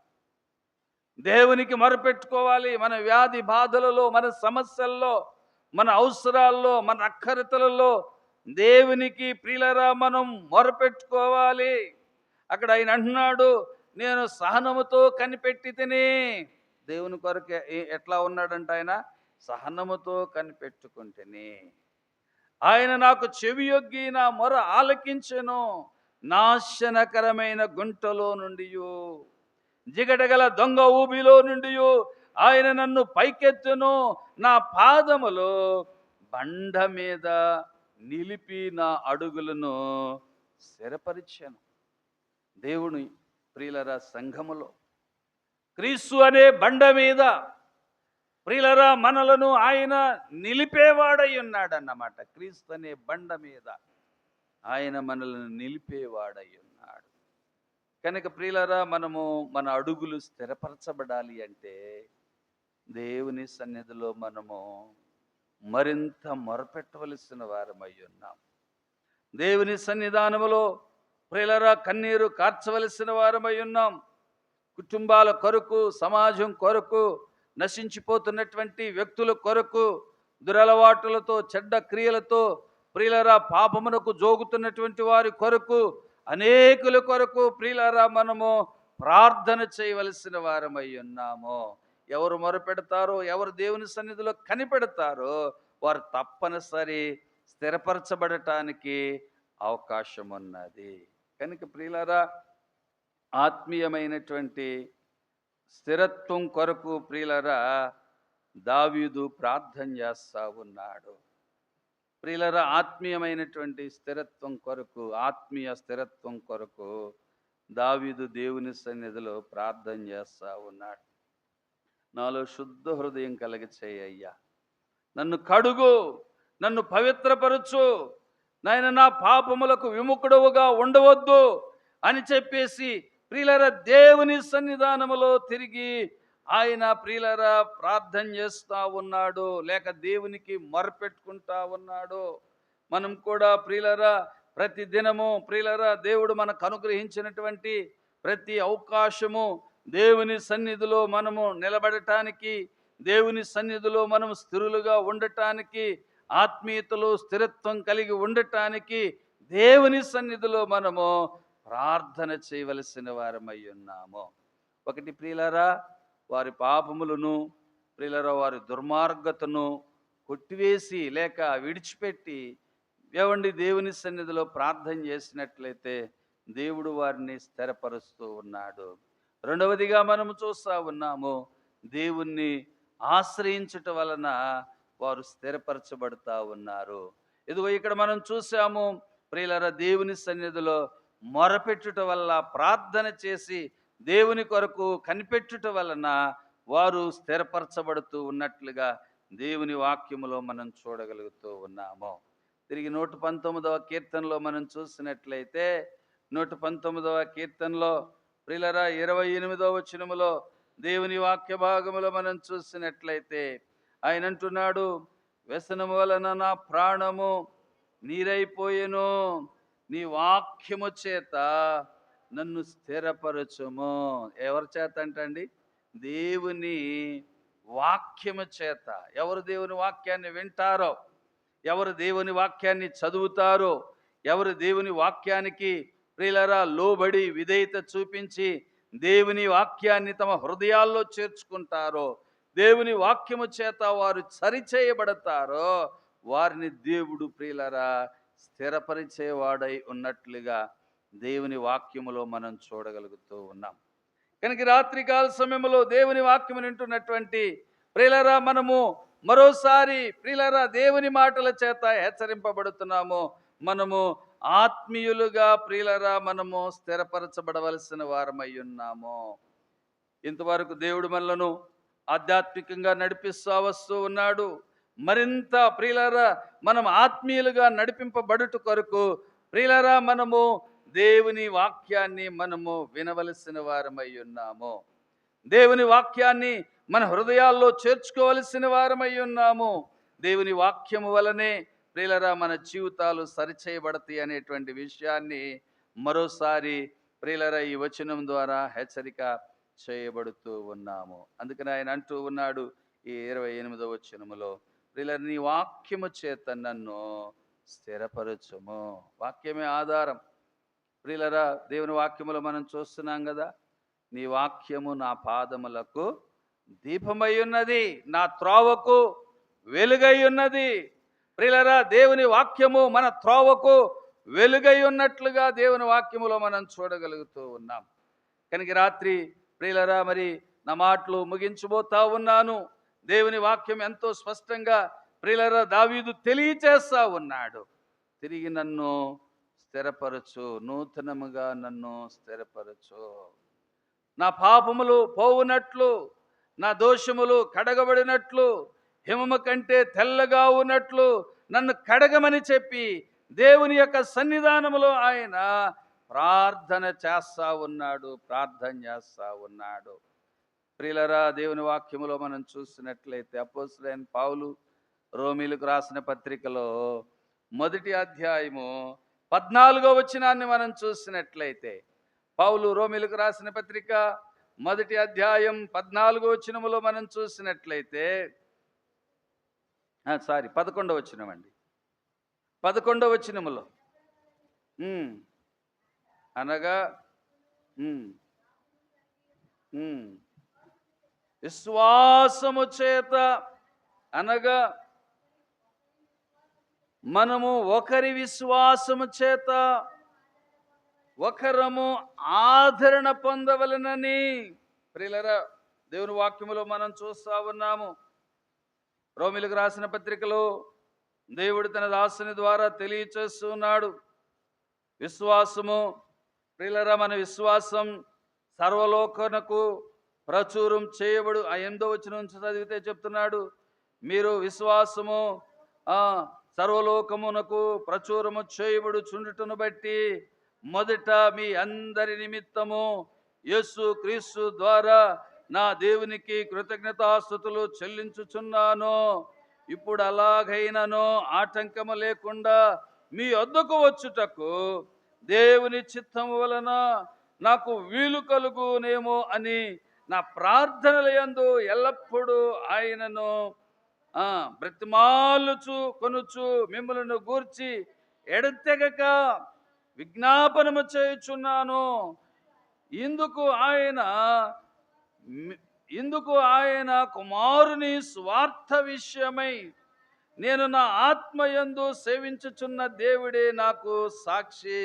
దేవునికి మొరపెట్టుకోవాలి. మన వ్యాధి బాధలలో, మన సమస్యల్లో, మన అవసరాల్లో, మన అక్కరతలలో దేవునికి ప్రియులరా మనం మొరపెట్టుకోవాలి. అక్కడ ఆయన అంటున్నాడు, నేను సహనముతో కనిపెట్టి తిని. దేవుని కొరకు ఎట్లా ఉన్నాడంట? ఆయన సహనముతో కనిపెట్టుకుంటేనే. ఆయన నాకు చెవియొగ్గి నా మొర ఆలకించెను. నాశనకరమైన గుంటలో నుండి, జిగటగల దొంగ ఊబిలో నుండి ఆయన నన్ను పైకెత్తును. నా పాదములు బండ మీద నిలిపి నా అడుగులను స్థిరపరిచాను. దేవుని ప్రియులరా, సంఘములో క్రీస్తు అనే బండ మీద ప్రియులరా మనలను ఆయన నిలిపేవాడై ఉన్నాడన్నమాట. క్రీస్తు అనే బండ మీద ఆయన మనలను నిలిపేవాడై ఉన్నాడు. కనుక ప్రియులరా, మనము మన అడుగులు స్థిరపరచబడాలి అంటే దేవుని సన్నిధిలో మనము మరింత మొరపెట్టవలసిన వారమై ఉన్నాం. దేవుని సన్నిధానములో ప్రియులరా కన్నీరు కార్చవలసిన వారమై ఉన్నాం. కుటుంబాల కొరకు, సమాజం కొరకు, నశించిపోతున్నటువంటి వ్యక్తుల కొరకు, దురలవాటులతో, చెడ్డ క్రియలతో ప్రియులరా పాపమునకు జోగుతున్నటువంటి వారి కొరకు, అనేకుల కొరకు ప్రియులరా మనము ప్రార్థన చేయవలసిన వారమై ఉన్నాము. ఎవరు మొరపెడతారో, ఎవరు దేవుని సన్నిధిలో కనిపెడతారో వారు తప్పనిసరి స్థిరపరచబడటానికి అవకాశం ఉన్నది. కనుక ప్రియులరా, ఆత్మీయమైనటువంటి స్థిరత్వం కొరకు ప్రియులరా దావీదు ప్రార్థన చేస్తా ఉన్నాడు. ప్రియులరా, ఆత్మీయమైనటువంటి స్థిరత్వం కొరకు, ఆత్మీయ స్థిరత్వం కొరకు దావీదు దేవుని సన్నిధిలో ప్రార్థన చేస్తా ఉన్నాడు. నాలో శుద్ధ హృదయం కలిగ చేయ్యా, నన్ను కడుగు, నన్ను పవిత్రపరచు, నాయన నా పాపములకు విముఖుడవుగా ఉండవద్దు అని చెప్పేసి ప్రియులరా దేవుని సన్నిధానములో తిరిగి ఆయన ప్రియులరా ప్రార్థన చేస్తూ ఉన్నాడు, లేక దేవునికి మొరపెట్టుకుంటా ఉన్నాడు. మనం కూడా ప్రియులరా ప్రతి దినము ప్రియులరా దేవుడు మనకు అనుగ్రహించినటువంటి ప్రతి అవకాశము దేవుని సన్నిధిలో మనము నిలబడటానికి, దేవుని సన్నిధిలో మనము స్థిరులుగా ఉండటానికి, ఆత్మీయతలో స్థిరత్వం కలిగి ఉండటానికి దేవుని సన్నిధిలో మనము ప్రార్థన చేయవలసిన వారమై ఉన్నాము. ఒకటి ప్రియులరా, వారి పాపములను ప్రియులరా వారి దుర్మార్గతను కొట్టివేసి లేక విడిచిపెట్టి ఏవండి దేవుని సన్నిధిలో ప్రార్థన చేసినట్లయితే దేవుడు వారిని స్థిరపరుస్తూ ఉన్నాడు. రెండవదిగా మనము చూస్తూ ఉన్నాము, దేవుణ్ణి ఆశ్రయించటం వలన వారు స్థిరపరచబడుతూ ఉన్నారు. ఇదిగో ఇక్కడ మనం చూసాము ప్రియులరా, దేవుని సన్నిధిలో మొరపెట్టుట వల్ల, ప్రార్థన చేసి దేవుని కొరకు కనిపెట్టుట వలన వారు స్థిరపరచబడుతూ ఉన్నట్లుగా దేవుని వాక్యములో మనం చూడగలుగుతూ ఉన్నాము. తిరిగి 119వ కీర్తనలో మనం చూసినట్లయితే, 119వ కీర్తనలో ప్రియులరా 28వ వచనములో దేవుని వాక్య భాగములో మనం చూసినట్లయితే ఆయన అంటున్నాడు, వ్యసనము వలన నా ప్రాణము నీరైపోయెను, నీ వాక్యము చేత నన్ను స్థిరపరచుము. ఎవరి చేత అంటండి? దేవుని వాక్యము చేత. ఎవరు దేవుని వాక్యాన్ని వింటారో, ఎవరు దేవుని వాక్యాన్ని చదువుతారో, ఎవరు దేవుని వాక్యానికి ప్రియులారా లోబడి విధేయత చూపించి దేవుని వాక్యాన్ని తమ హృదయాల్లో చేర్చుకుంటారో, దేవుని వాక్యము చేత వారు సరిచేయబడతారో, వారిని దేవుడు ప్రియులారా స్థిరపరిచేవాడై ఉన్నట్లుగా దేవుని వాక్యములో మనం చూడగలుగుతూ ఉన్నాం. కనుక రాత్రికాల సమయంలో దేవుని వాక్యము వింటున్నటువంటి ప్రియులారా, మనము మరోసారి ప్రియులారా దేవుని మాటల చేత హెచ్చరింపబడుతున్నాము. మనము ఆత్మీయులుగా ప్రియులారా మనము స్థిరపరచబడవలసిన వారమై ఉన్నాము. ఇంతవరకు దేవుడు మనలను ఆధ్యాత్మికంగా నడిపిస్తూ వస్తూ ఉన్నాడు. మరింత ప్రియులారా మనం ఆత్మీయులుగా నడిపింపబడుట కొరకు ప్రియులారా మనము దేవుని వాక్యాన్ని మనము వినవలసిన వారమై ఉన్నాము. దేవుని వాక్యాన్ని మన హృదయాల్లో చేర్చుకోవలసిన వారమై ఉన్నాము. దేవుని వాక్యము వలనే ప్రియులారా మన జీవితాలు సరిచేయబడతాయి అనేటువంటి విషయాన్ని మరోసారి ప్రియులారా ఈ వచనం ద్వారా హెచ్చరిక చేయబడుతూ ఉన్నాము. అందుకని ఆయన అంటూ ఉన్నాడు ఈ 28వ వచనములో, ప్రియులారా నీ వాక్యము చేత నన్ను స్థిరపరచుము. వాక్యమే ఆధారం. ప్రియులారా దేవుని వాక్యములో మనం చూస్తున్నాం కదా, నీ వాక్యము నా పాదములకు దీపమై ఉన్నది, నా త్రోవకు వెలుగై ఉన్నది. ప్రియులారా దేవుని వాక్యము మన త్రోవకు వెలుగై ఉన్నట్లుగా దేవుని వాక్యములో మనం చూడగలుగుతూ ఉన్నాం. కనుక రాత్రి ప్రియులారా మరి నా మాటలు ముగించబోతా ఉన్నాను. దేవుని వాక్యం ఎంతో స్పష్టంగా ప్రియులారా దావీదు తెలియచేస్తా ఉన్నాడు. తిరిగి నన్ను స్థిరపరచు, నూతనముగా నన్ను స్థిరపరచు, నా పాపములు పోవునట్లు, నా దోషములు కడగబడినట్లు, హిమము కంటే తెల్లగా ఉన్నట్లు నన్ను కడగమని చెప్పి దేవుని యొక్క సన్నిధానములో ఆయన ప్రార్థన చేస్తా ఉన్నాడు. ప్రియులారా దేవుని వాక్యములో మనం చూసినట్లయితే అపోస్తలుడైన పౌలు రోమీయులకు రాసిన పత్రికలో 1వ అధ్యాయము 14వ వచనాన్ని మనం చూసినట్లయితే, పౌలు రోమీయులకు రాసిన పత్రిక 1వ అధ్యాయం 14వ వచనములో మనం చూసినట్లయితే 11వ వచనం అండి. 11వ వచనములో అనగా విశ్వాసము చేత అనగా మనము ఒకరి విశ్వాసము చేత ఒకరము ఆదరణ పొందవలనని ప్రియులారా దేవుని వాక్యములో మనం చూస్తా ఉన్నాము. రోమీయులకు రాసిన పత్రికలో దేవుడు తన దాసుని ద్వారా తెలియచేస్తున్నాడు. విశ్వాసము ప్రియులారా మన విశ్వాసం సర్వలోకనకు ప్రచురం చేయబడు. 8వ వచనం నుంచి చదివితే చెప్తున్నాడు, మీరు విశ్వాసము సర్వలోకమునకు ప్రచురము చేయబడు చుండుటను బట్టి మొదట మీ అందరి నిమిత్తము యేసు క్రీస్తు ద్వారా నా దేవునికి కృతజ్ఞతాస్తుతులు చెల్లించుచున్నాను. ఇప్పుడు అలాగైనను ఆటంకము లేకుండా మీ వద్దకు వచ్చుటకు దేవుని చిత్తము వలన నాకు వీలు కలుగునేమో అని నా ప్రార్థనల యందు ఎల్లప్పుడూ ఆయనను బ్రతిమాలుచు కొనుచు మిమ్మలను గూర్చి ఎడతెగక విజ్ఞాపనము చేయుచున్నాను. ఇందుకు ఆయన కుమారుని స్వార్థ విషయమై నేను నా ఆత్మయందు సేవించుచున్న దేవుడే నాకు సాక్షి.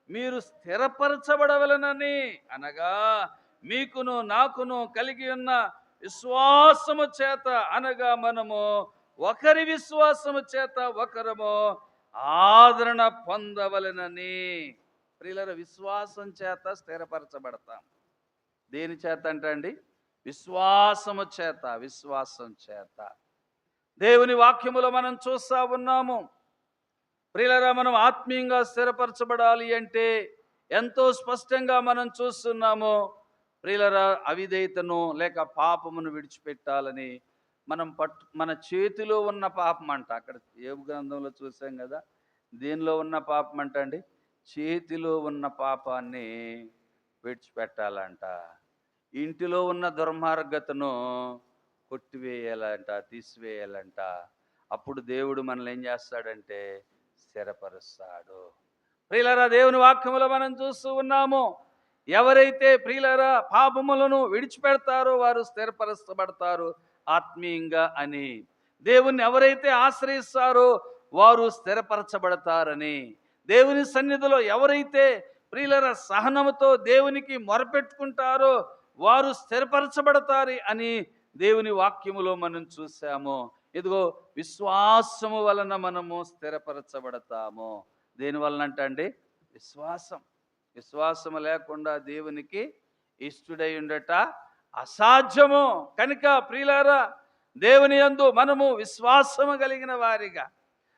మీరు స్థిరపరచబడవలనని, అనగా మీకును నాకును కలిగి ఉన్న విశ్వాసము చేత, అనగా మనము ఒకరి విశ్వాసము చేత ఒకరము ఆదరణ పొందవలనని. ప్రియులారా విశ్వాసం చేత స్థిరపరచబడతాం. దేని చేత అంటండి? విశ్వాసము చేత. దేవుని వాక్యములో మనం చూస్తా ఉన్నాము. ప్రియులారా మనం ఆత్మీయంగా స్థిరపరచబడాలి అంటే ఎంతో స్పష్టంగా మనం చూస్తున్నాము. ప్రియులరా, అవిధేయతను లేక పాపమును విడిచిపెట్టాలని మన చేతిలో ఉన్న పాపం అంట. అక్కడ యోబు గ్రంథంలో చూసాం కదా, దేనిలో ఉన్న పాపం అంట అండి? చేతిలో ఉన్న పాపాన్ని విడిచిపెట్టాలంట. ఇంటిలో ఉన్న దుర్మార్గతను కొట్టివేయాలంట, తీసివేయాలంట. అప్పుడు దేవుడు మనల్ని ఏం చేస్తాడంటే స్థిరపరుస్తాడు. ప్రియులరా, దేవుని వాక్యములో మనం చూస్తూ ఉన్నాము, ఎవరైతే ప్రియులరా పాపములను విడిచిపెడతారో వారు స్థిరపరచబడతారు ఆత్మీయంగా అని. దేవుణ్ణి ఎవరైతే ఆశ్రయిస్తారో వారు స్థిరపరచబడతారని. దేవుని సన్నిధిలో ఎవరైతే ప్రియులర సహనముతో దేవునికి మొరపెట్టుకుంటారో వారు స్థిరపరచబడతారు అని దేవుని వాక్యములో మనం చూసాము. ఇదిగో, విశ్వాసము వలన మనము స్థిరపరచబడతాము. దేని వలన అండి? విశ్వాసము లేకుండా దేవునికి ఇష్టడై ఉండట అసాధ్యము. కనుక ప్రియులారా, దేవుని యందు మనము విశ్వాసము కలిగిన వారిగా,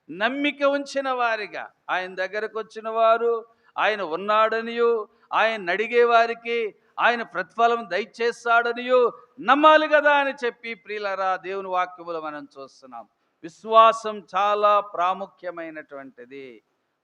నమ్మిక ఉంచిన వారిగా, ఆయన దగ్గరకు వచ్చిన వారు ఆయన ఉన్నాడనియు, ఆయన అడిగే వారికి ఆయన ప్రతిఫలం దయచేస్తాడనియు నమ్మాలి కదా అని చెప్పి ప్రియులారా దేవుని వాక్యములో మనం చూస్తున్నాం. విశ్వాసం చాలా ప్రాముఖ్యమైనటువంటిది.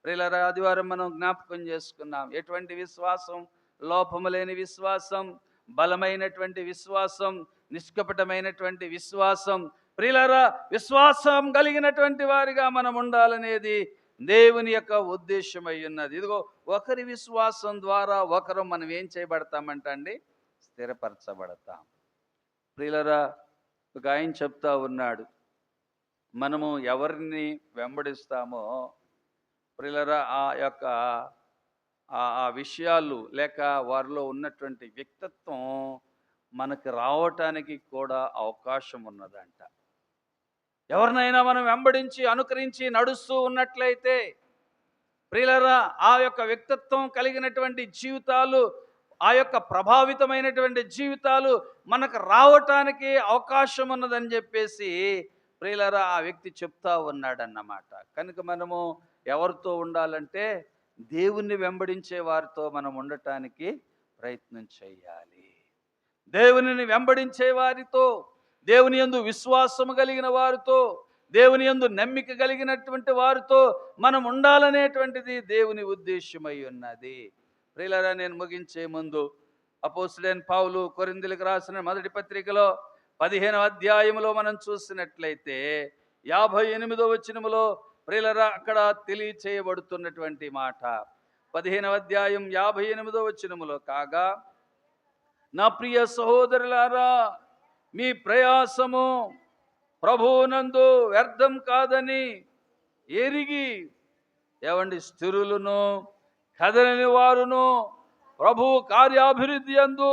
ప్రియులారా, ఆదివారం మనం జ్ఞాపకం చేసుకున్నాం. ఎటువంటి విశ్వాసం? లోపము లేని విశ్వాసం, బలమైనటువంటి విశ్వాసం, నిష్కపటమైనటువంటి విశ్వాసం. ప్రియులారా, విశ్వాసం కలిగినటువంటి వారిగా మనం ఉండాలనేది దేవుని యొక్క ఉద్దేశమై ఉన్నది. ఇదిగో, ఒకరి విశ్వాసం ద్వారా ఒకరు మనం ఏం చేయబడతామంటండి? స్థిరపరచబడతాం. ప్రియులారా, ఒక ఆయన చెప్తా ఉన్నాడు, మనము ఎవరిని వెంబడిస్తామో ప్రియులారా ఆ విషయాలు లేక వారిలో ఉన్నటువంటి వ్యక్తిత్వం మనకు రావటానికి కూడా అవకాశం ఉన్నదంట. ఎవరినైనా మనం వెంబడించి అనుకరించి నడుస్తూ ఉన్నట్లయితే ప్రియులారా, ఆ యొక్క వ్యక్తిత్వం కలిగినటువంటి జీవితాలు, ఆ యొక్క ప్రభావితమైనటువంటి జీవితాలు మనకు రావటానికి అవకాశం ఉన్నదని చెప్పేసి ప్రియులారా ఆ వ్యక్తి చెప్తా ఉన్నాడన్నమాట. కనుక మనము ఎవరితో ఉండాలంటే దేవుణ్ణి వెంబడించే వారితో మనం ఉండటానికి ప్రయత్నం చేయాలి. దేవునిని వెంబడించే వారితో, దేవుని యందు విశ్వాసము కలిగిన వారితో, దేవుని యందు నమ్మిక కలిగినటువంటి వారితో మనం ఉండాలనేటువంటిది దేవుని ఉద్దేశమై ఉన్నది. ప్రియులారా, నేను ముగించే ముందు అపోస్తలుడైన పౌలు కొరింథీయులకు రాసిన మొదటి పత్రికలో 15వ అధ్యాయములో మనం చూసినట్లయితే 58వ వచనములో ప్రియులారా అక్కడ తెలియచేయబడుతున్నటువంటి మాట, 15వ అధ్యాయం 58వ వచనములో, కాగా నా ప్రియ సహోదరులారా, మీ ప్రయాసము ప్రభువునందు వ్యర్థం కాదని ఎరిగి, స్థిరులను కదలని వారును ప్రభు కార్యాభివృద్ధి యందు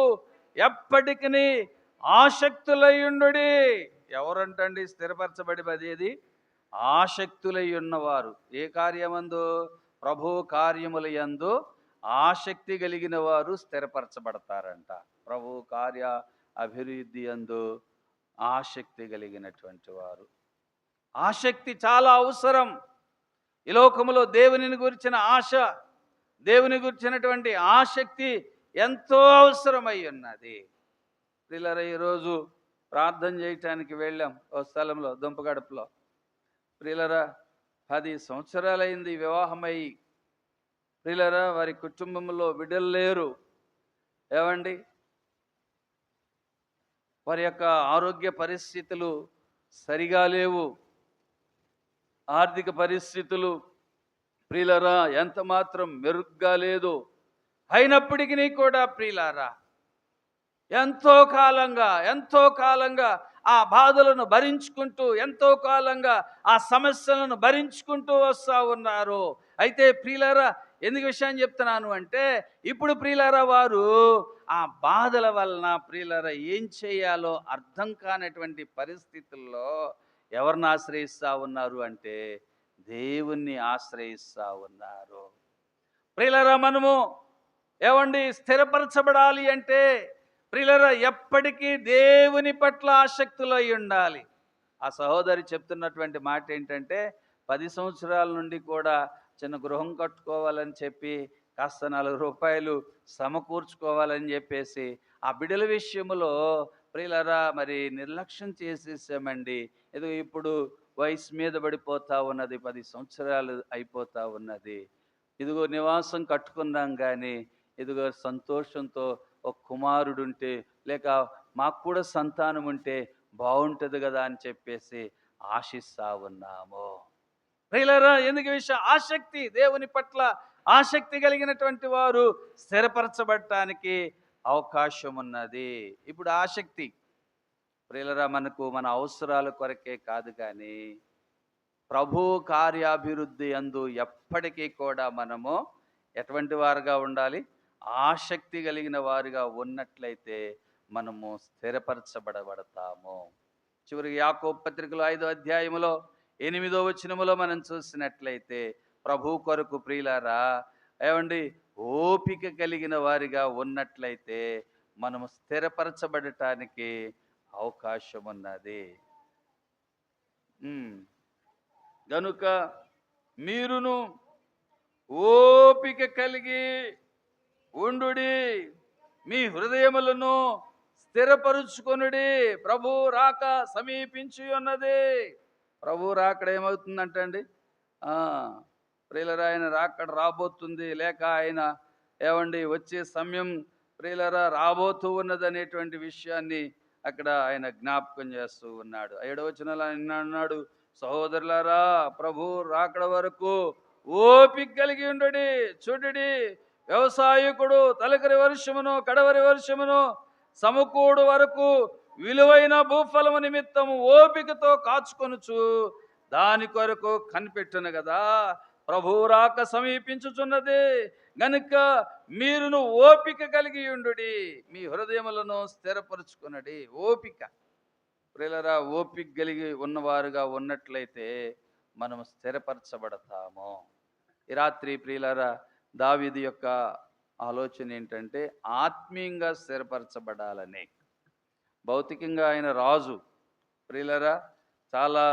ఎప్పటికీ ఆసక్తులయ్యుండుడి. ఎవరంటండి స్థిరపరచబడేది? ఆసక్తులై ఉన్నవారు. ఏ కార్యమందు? ప్రభు కార్యముల యందు ఆసక్తి కలిగిన వారు స్థిరపరచబడతారంట. ప్రభు కార్య అభివృద్ధి యందు ఆసక్తి కలిగినటువంటి వారు. ఆసక్తి చాలా అవసరం. ఈ లోకములో దేవునిని గురించిన ఆశ, దేవుని గురించినటువంటి ఆసక్తి ఎంతో అవసరమై ఉన్నది. ప్రియులారా, ఈరోజు ప్రార్థన చేయటానికి వెళ్ళాం ఓ స్థలంలో, దుంపగడపలో. ప్రియులారా, 10 సంవత్సరాలైంది వివాహమై. ప్రియులారా, వారి కుటుంబంలో బిడ్డలు లేరు. వారి యొక్క ఆరోగ్య పరిస్థితులు సరిగా లేవు. ఆర్థిక పరిస్థితులు ప్రియులారా ఎంత మాత్రం మెరుగ్గా లేదు. అయినప్పటికీ కూడా ప్రియులారా, ఎంతో కాలంగా ఆ బాధలను భరించుకుంటూ, ఎంతో కాలంగా ఆ సమస్యలను భరించుకుంటూ వస్తూ ఉన్నారు. అయితే ప్రియులారా, ఎందుకు విషయాన్ని చెప్తున్నాను అంటే, ఇప్పుడు ప్రియులారా వారు ఆ బాధల వలన ప్రియులారా ఏం చేయాలో అర్థం కానటువంటి పరిస్థితుల్లో ఎవరిని ఆశ్రయిస్తూ ఉన్నారు అంటే దేవుణ్ణి ఆశ్రయిస్తూ ఉన్నారు. ప్రియులారా, మనము స్థిరపరచబడాలి అంటే ప్రియులారా ఎప్పటికీ దేవుని పట్ల ఆసక్తులై ఉండాలి. ఆ సహోదరి చెప్తున్నటువంటి మాట ఏంటంటే, 10 సంవత్సరాల నుండి కూడా చిన్న గృహం కట్టుకోవాలని చెప్పి కాస్త 4 రూపాయలు సమకూర్చుకోవాలని చెప్పేసి ఆ బిడ్డల విషయంలో ప్రియులారా మరి నిర్లక్ష్యం చేసేసామండి. ఏదో ఇప్పుడు వయసు మీద పడిపోతా ఉన్నది. 10 సంవత్సరాలు అయిపోతా ఉన్నది. ఇదిగో నివాసం కట్టుకున్నాం గానీ, ఇదిగో సంతోషంతో ఒక కుమారుడుంటే, లేక మాకు కూడా సంతానం ఉంటే బావుంటది గదా అని చెప్పేసి ఆశిస్తా ఉన్నాము. ప్రియులారా, ఎందుకు ఈ విషయం ఆసక్తి, దేవుని పట్ల ఆసక్తి కలిగినటువంటి వారు స్థిరపరచబడటానికి అవకాశం ఉన్నది. ఇప్పుడు ఆసక్తి ప్రియులారా మనకు మన అవసరాల కొరకే కాదు కానీ ప్రభు కార్యాభివృద్ధి యందు ఎప్పటికీ కూడా మనము ఎటువంటి వారుగా ఉండాలి? ఆసక్తి కలిగిన వారుగా ఉన్నట్లయితే మనము స్థిరపరచబడతాము. చివరికి యాకోబు పత్రికలో 5వ అధ్యాయములో 8వ వచనములో మనం చూసినట్లయితే ప్రభు కొరకు ప్రియులారా ఏమండి ఓపిక కలిగిన వారిగా ఉన్నట్లయితే మనము స్థిరపరచబడటానికి అవకాశం ఉన్నది. గనుక మీరును ఓపిక కలిగి ఉండుడి, మీ హృదయములను స్థిరపరుచుకొనుడి, ప్రభు రాక సమీపించి ఉన్నది. ప్రభు రాకడ ఏమవుతుందంటండి? ప్రియులరా ఆయన రాకడ రాబోతుంది, లేక ఆయన ఏమండి వచ్చే సమయం ప్రియులరా రాబోతూ ఉన్నదనేటువంటి విషయాన్ని అక్కడ ఆయన జ్ఞాపకం చేస్తూ ఉన్నాడు. 7వ వచనంలో ఆయన అన్నాడు, సహోదరులారా ప్రభు రాకడ వరకు ఓపిక కలిగి ఉండుడి. చూడుడి, వ్యవసాయకుడు తొలకరి వర్షమును కడవరి వర్షమును సమకూడు వరకు విలువైన భూఫలము నిమిత్తము ఓపికతో కాచుకొనుచు దాని కొరకు కనిపెట్టును కదా. ప్రభువు రాక సమీపించుచున్నది గనుక మీరును ఓపిక కలిగి ఉండుడి, మీ హృదయములను స్థిరపరుచుకున్నది. ఓపిక ప్రియులారా, ఓపిక కలిగి ఉన్నవారుగా ఉన్నట్లయితే మనం స్థిరపరచబడతాము. ఈ రాత్రి ప్రియులారా దావీదు యొక్క ఆలోచన ఏంటంటే ఆత్మీయంగా స్థిరపరచబడాలని. భౌతికంగా ఆయన రాజు ప్రియులారా, చాలా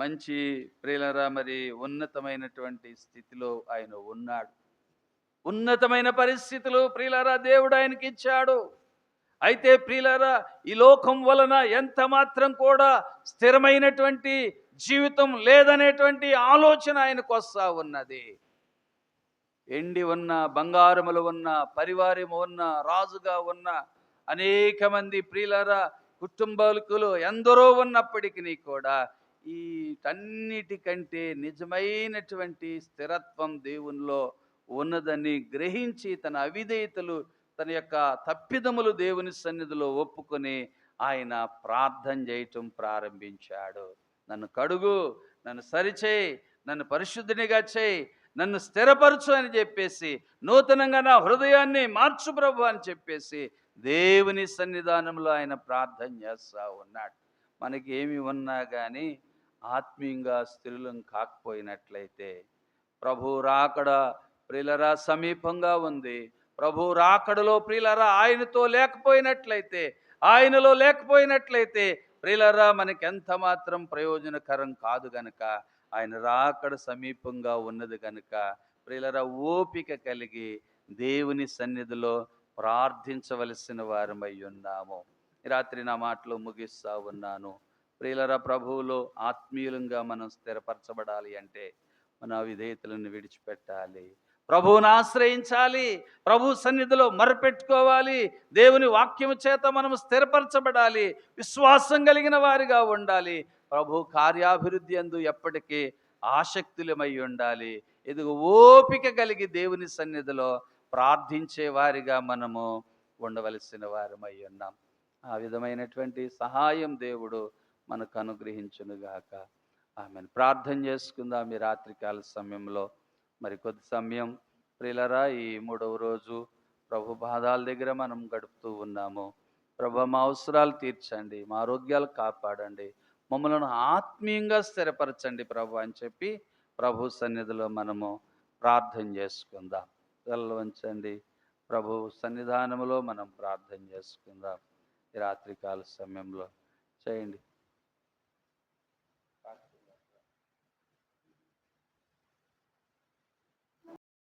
మంచి ప్రియులారా మరి ఉన్నతమైనటువంటి స్థితిలో ఆయన ఉన్నాడు. ఉన్నతమైన పరిస్థితులు ప్రియులారా దేవుడు ఆయనకి ఇచ్చాడు. అయితే ప్రియులారా ఈ లోకం వలన ఎంత మాత్రం కూడా స్థిరమైనటువంటి జీవితం లేదనేటువంటి ఆలోచన ఆయనకు వస్తా ఉన్నది. ఎండి ఉన్న, బంగారములు ఉన్న, పరివారము ఉన్న, రాజుగా ఉన్న అనేక మంది ప్రియులారా కుటుంబాలకు ఎందరో ఉన్నప్పటికీ కూడా వీటన్నిటికంటే నిజమైనటువంటి స్థిరత్వం దేవునిలో ఉన్నదని గ్రహించి తన అవిధేయతలు, తన యొక్క తప్పిదములు దేవుని సన్నిధిలో ఒప్పుకొని ఆయన ప్రార్థన చేయటం ప్రారంభించాడు. నన్ను కడుగు, నన్ను సరిచేయి, నన్ను పరిశుద్ధునిగా చేయి, నన్ను స్థిరపరచు అని చెప్పేసి, నూతనంగా నా హృదయాన్ని మార్చు ప్రభు అని చెప్పేసి దేవుని సన్నిధానంలో ఆయన ప్రార్థన చేస్తూ ఉన్నాడు. మనకి ఏమి ఉన్నా కానీ ఆత్మీయంగా స్థిరులం కాకపోయినట్లయితే ప్రభు రాకడ ప్రియులరా సమీపంగా ఉంది. ప్రభు రాకడలో ప్రియులరా ఆయనతో లేకపోయినట్లయితే, ఆయనలో లేకపోయినట్లయితే ప్రియులరా మనకి ఎంత మాత్రం ప్రయోజనకరం కాదు గనుక, ఆయన రాకడ సమీపంగా ఉన్నది కనుక ప్రియులరా ఓపిక కలిగి దేవుని సన్నిధిలో ప్రార్థించవలసిన వారమై ఉన్నాము. రాత్రి నా మాటలు ముగిస్తూ ఉన్నాను. ప్రియులరా ప్రభువులో ఆత్మీయులంగా మనం స్థిరపరచబడాలి అంటే మన విధేయతలను విడిచిపెట్టాలి, ప్రభువును ఆశ్రయించాలి, ప్రభు సన్నిధిలో మొరపెట్టుకోవాలి, దేవుని వాక్యము చేత మనము స్థిరపరచబడాలి, విశ్వాసం కలిగిన వారిగా ఉండాలి, ప్రభు కార్యాభివృద్ధి యందు ఎప్పటికీ ఆసక్తులమై ఉండాలి. ఇదిగో ఓపిక కలిగి దేవుని సన్నిధిలో ప్రార్థించే వారిగా మనము ఉండవలసిన వారమై ఉన్నాం. ఆ విధమైనటువంటి సహాయం దేవుడు మనకు అనుగ్రహించునుగాక. ఆమెను ప్రార్థన చేసుకుందాం. ఈ రాత్రికాల సమయంలో మరి కొద్ది సమయం ప్రియులరా ఈ 3వ రోజు ప్రభు పాదాల దగ్గర మనం గడుపుతూ ఉన్నాము. ప్రభు మా అవసరాలు తీర్చండి, మా ఆరోగ్యాలు కాపాడండి, మమ్మల్ని ఆత్మీయంగా స్థిరపరచండి ప్రభు అని చెప్పి ప్రభు సన్నిధిలో మనము ప్రార్థన చేసుకుందాం. తలలు వంచండి, ప్రభు సన్నిధానంలో మనం ప్రార్థన చేసుకుందాం. ఈ రాత్రికాల సమయంలో చేయండి.